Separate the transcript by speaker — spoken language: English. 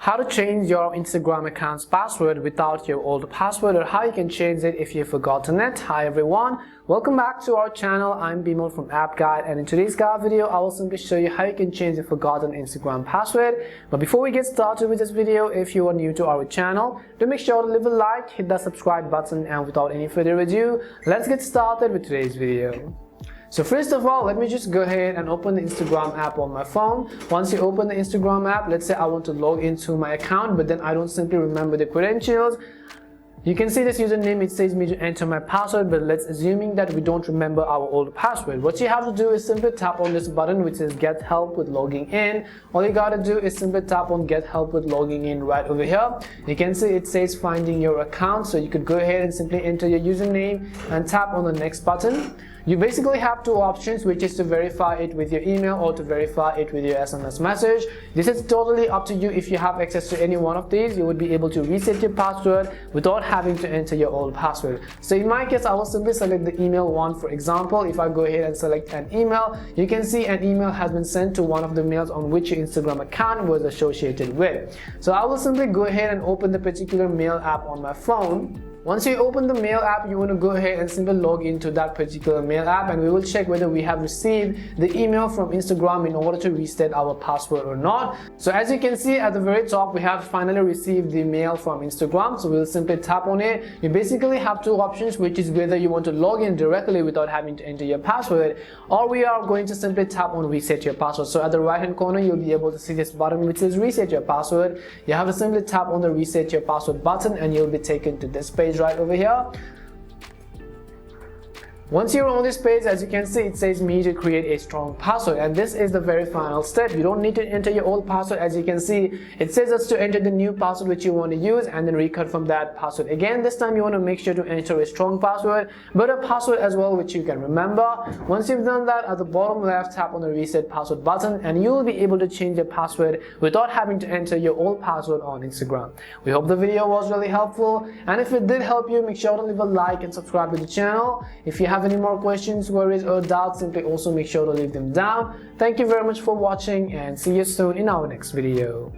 Speaker 1: How to change your Instagram account's password without your old password, or how you can change it if you've forgotten it. Hi everyone, welcome back to our channel. I'm Bimal from App Guide, and in today's guide video I will simply show you how you can change the forgotten Instagram password. But before we get started with this video, if you are new to our channel, do make sure to leave a like, hit that subscribe button, and without any further ado, let's get started with today's video. So first of all, let me just go ahead and open the Instagram app on my phone. Once you open the Instagram app, let's say I want to log into my account, but then I don't simply remember the credentials. You can see this username, it says me to enter my password, but let's assuming that we don't remember our old password. What you have to do is simply tap on this button which says get help with logging in. All you gotta do is simply tap on get help with logging in right over here. You can see it says finding your account, so you could go ahead and simply enter your username and tap on the next button. You basically have two options, which is to verify it with your email or to verify it with your SMS message. This is totally up to you. If you have access to any one of these, you would be able to reset your password without having to enter your old password. So in my case, I will simply select the email one. For example, if I go ahead and select an email, you can see an email has been sent to one of the mails on which your Instagram account was associated with. So I will simply go ahead and open the particular mail app on my phone. Once you open the mail app, you want to go ahead and simply log into that particular mail app, and we will check whether we have received the email from Instagram in order to reset our password or not. So as you can see at the very top, we have finally received the mail from Instagram, so we'll simply tap on it. You basically have two options, which is whether you want to log in directly without having to enter your password, or we are going to simply tap on reset your password. So at the right hand corner, you'll be able to see this button which says reset your password. You have to simply tap on the reset your password button and you'll be taken to this page right over here. Once you're on this page, as you can see, it says me to create a strong password, and this is the very final step. You don't need to enter your old password. As you can see, it says us to enter the new password which you want to use and then reconfirm that password again. This time you want to make sure to enter a strong password, but a password as well which you can remember. Once you've done that, at the bottom left, tap on the reset password button and you'll be able to change your password without having to enter your old password on Instagram. We hope the video was really helpful, and if it did help you, make sure to leave a like and subscribe to the channel. If you have any more questions, worries, or doubts, simply also make sure to leave them down. Thank you very much for watching, and see you soon in our next video.